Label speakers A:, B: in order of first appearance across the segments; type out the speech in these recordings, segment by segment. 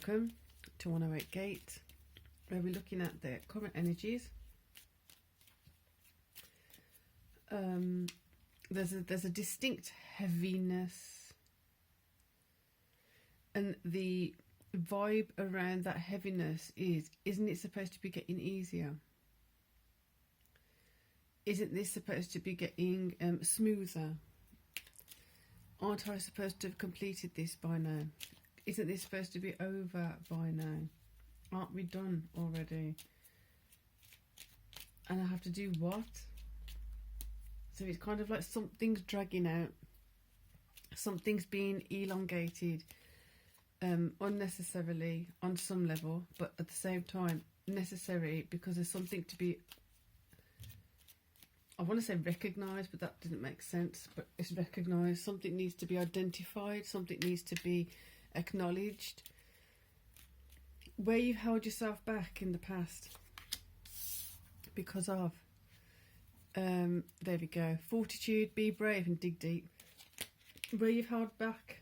A: welcome to 108 Gate, where we're looking at the current energies. There's a distinct heaviness, and the vibe around that heaviness isn't it supposed to be getting easier? Isn't this supposed to be getting smoother? Aren't I supposed to have completed this by now? Isn't this supposed to be over by now? Aren't we done already? And I have to do what? So it's kind of like something's dragging out. Something's being elongated unnecessarily on some level, but at the same time necessary because there's something to be, I want to say recognised, but that didn't make sense. But it's recognised. Something needs to be identified. Something needs to be acknowledged. Where you've held yourself back in the past because of, there we go, fortitude, be brave and dig deep. Where you've held back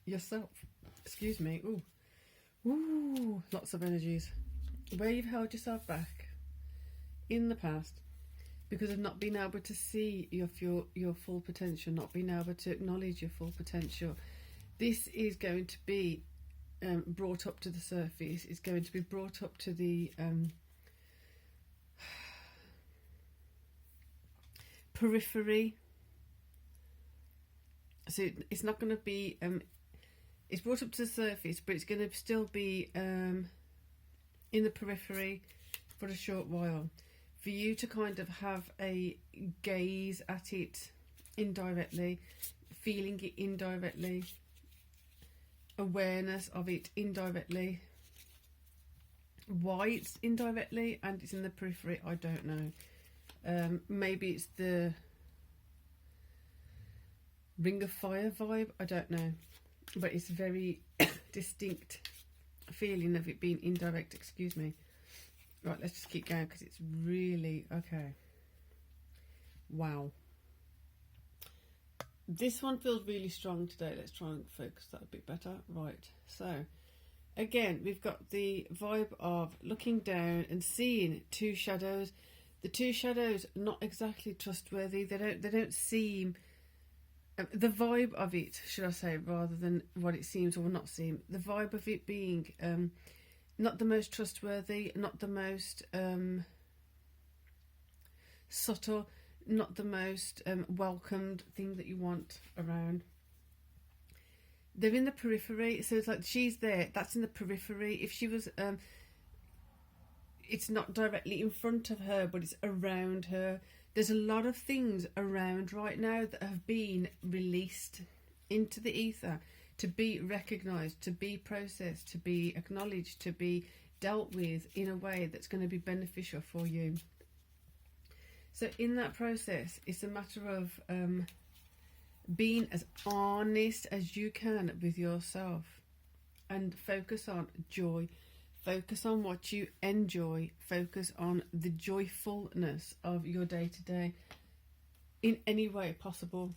A: yourself, excuse me, ooh, lots of energies. Where you've held yourself back in the past because of not being able to see your full potential, not being able to acknowledge your full potential. This is going to be brought up to the surface. It's going to be brought up to the periphery. So it's not going to be it's brought up to the surface, but it's going to still be in the periphery for a short while, for you to kind of have a gaze at it indirectly, feeling it indirectly, awareness of it indirectly. Why it's indirectly and it's in the periphery, I don't know. Maybe it's the Ring of Fire vibe, I don't know, but it's very distinct feeling of it being indirect. Excuse me. Right, let's just keep going because it's really okay. Wow, this one feels really strong today. Let's try and focus that a bit better. Right, so again we've got the vibe of looking down and seeing two shadows. The two shadows not exactly trustworthy. They don't seem, the vibe of it, should I say, rather than what it seems or not seem, the vibe of it being not the most trustworthy, not the most subtle, not the most welcomed thing that you want around. They're in the periphery, so it's like she's there, that's in the periphery. If she was it's not directly in front of her, but it's around her. There's a lot of things around right now that have been released into the ether to be recognised, to be processed, to be acknowledged, to be dealt with in a way that's going to be beneficial for you. So in that process, it's a matter of being as honest as you can with yourself and focus on joy. Focus on what you enjoy. Focus on the joyfulness of your day-to-day in any way possible.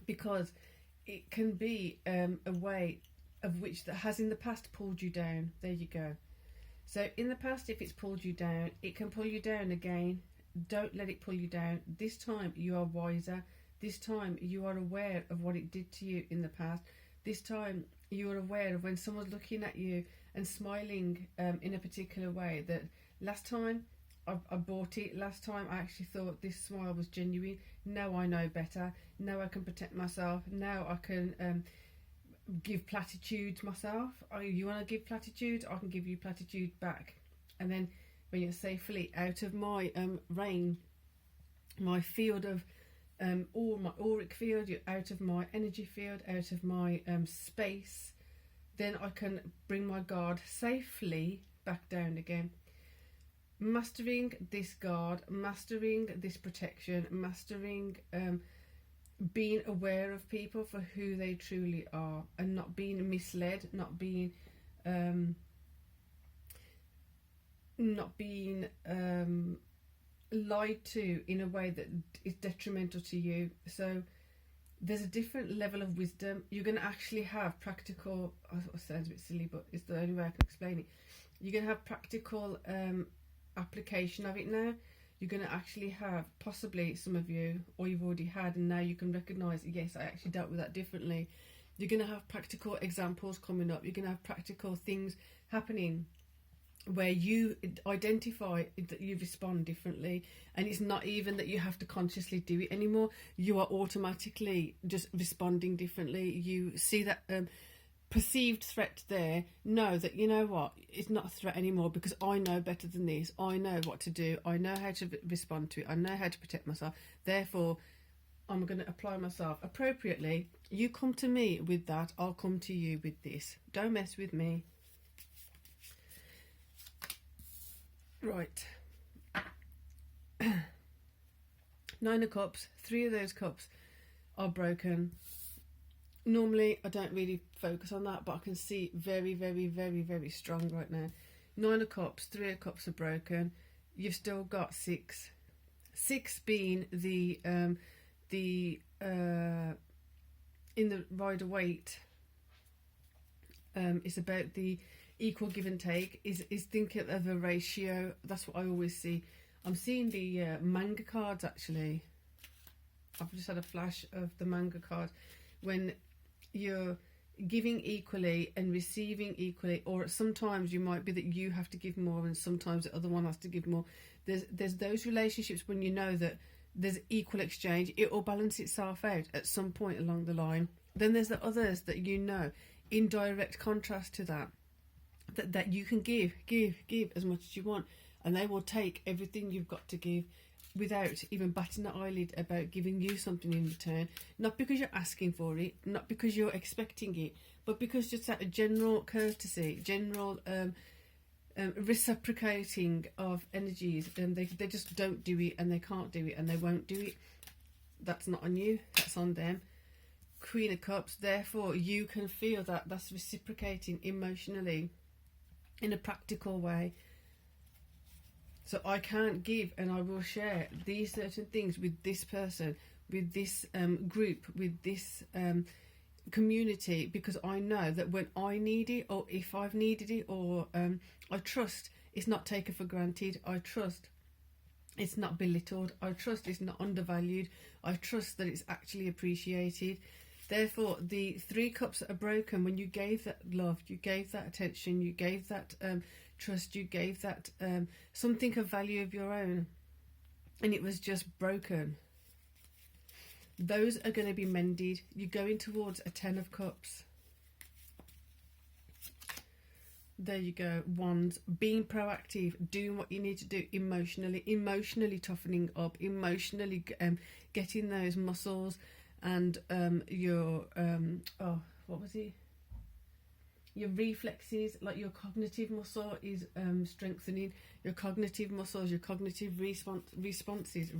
A: Because it can be a way of which that has in the past pulled you down. There you go. So in the past, if it's pulled you down, it can pull you down again. Don't let it pull you down. This time you are wiser. This time you are aware of what it did to you in the past. This time you are aware of when someone's looking at you and smiling in a particular way, that last time I bought it, last time I actually thought this smile was genuine. Now I know better. Now I can protect myself. Now I can give platitudes myself. You want to give platitudes? I can give you platitude back. And then when you're safely out of my rain, my field of all my auric field, you're out of my energy field, out of my space, then I can bring my guard safely back down again. Mastering this guard, mastering this protection, mastering being aware of people for who they truly are and not being misled, not being lied to in a way that is detrimental to you. So there's a different level of wisdom. You're going to actually have practical, it sounds a bit silly, but it's the only way I can explain it. You're going to have practical application of it now. You're going to actually have, possibly some of you, or you've already had, and now you can recognise, yes, I actually dealt with that differently. You're going to have practical examples coming up. You're going to have practical things happening where you identify that you respond differently, and it's not even that you have to consciously do it anymore. You are automatically just responding differently. You see that perceived threat there, know that, you know what, it's not a threat anymore because I know better than this. I know what to do. I know how to respond to it. I know how to protect myself. Therefore, I'm going to apply myself appropriately. You come to me with that, I'll come to you with this. Don't mess with me. Right. 9 of Cups. 3 of those cups are broken. Normally, I don't really focus on that, but I can see very, very, very, very strong right now. 9 of Cups, 3 of Cups are broken. You've still got 6. 6 being the in the Rider-Waite. It's about the equal give and take. Is thinking of a ratio. That's what I always see. I'm seeing the manga cards actually. I've just had a flash of the manga cards. When you're giving equally and receiving equally, or sometimes you might be that you have to give more and sometimes the other one has to give more. There's those relationships when you know that there's equal exchange, it will balance itself out at some point along the line. Then there's the others that you know, in direct contrast to that you can give as much as you want, and they will take everything you've got to give without even batting an eyelid about giving you something in return. Not because you're asking for it, not because you're expecting it, but because just out of general courtesy, general reciprocating of energies, and they just don't do it, and they can't do it, and they won't do it. That's not on you, that's on them. Queen of Cups, therefore you can feel that that's reciprocating emotionally in a practical way. So I can't give, and I will share these certain things with this person, with this group, with this community, because I know that when I need it, or if I've needed it, or I trust it's not taken for granted. I trust it's not belittled. I trust it's not undervalued. I trust that it's actually appreciated. Therefore, the 3 cups that are broken, when you gave that love, you gave that attention, you gave that trust, you gave that something of value of your own, and it was just broken. Those are going to be mended. You're going towards a 10 of Cups. There you go. Wands, being proactive, doing what you need to do emotionally toughening up, emotionally getting those muscles and your what was it? Your reflexes, like your cognitive muscle is strengthening. Your cognitive muscles, your cognitive responses,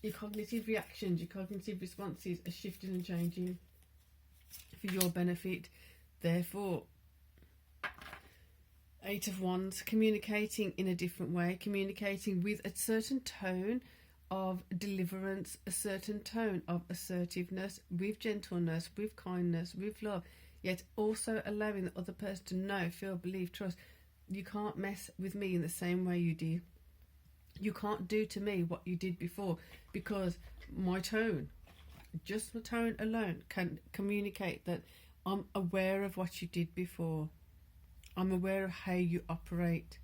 A: your cognitive reactions, your cognitive responses are shifting and changing for your benefit. Therefore, 8 of Wands, communicating in a different way, communicating with a certain tone of deliverance, a certain tone of assertiveness, with gentleness, with kindness, with love, yet also allowing the other person to know, feel, believe, trust. You can't mess with me in the same way you did. You can't do to me what you did before, because my tone, just the tone alone, can communicate that I'm aware of what you did before. I'm aware of how you operate.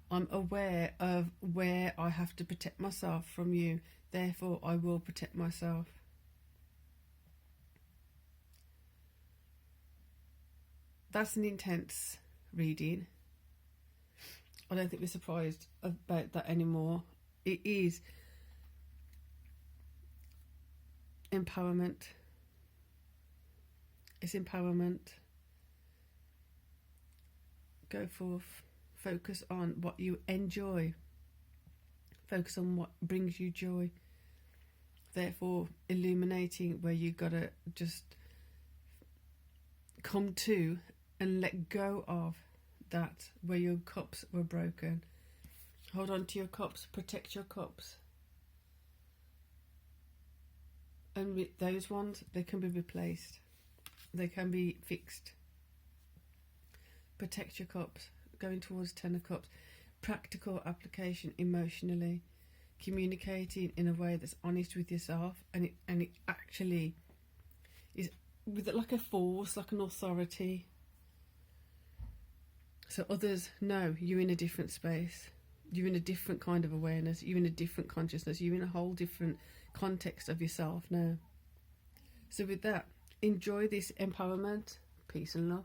A: I'm aware of where I have to protect myself from you. Therefore, I will protect myself. That's an intense reading. I don't think we're surprised about that anymore. It is empowerment. It's empowerment. Go forth. Focus on what you enjoy. Focus on what brings you joy. Therefore, illuminating where you gotta just come to and let go of that, where your cups were broken. Hold on to your cups. Protect your cups. And with those ones, they can be replaced. They can be fixed. Protect your cups. Going towards Ten of Cups. Practical application emotionally. Communicating in a way that's honest with yourself. And it actually is with like a force, like an authority. So others know you're in a different space. You're in a different kind of awareness. You're in a different consciousness. You're in a whole different context of yourself now. So with that, enjoy this empowerment. Peace and love.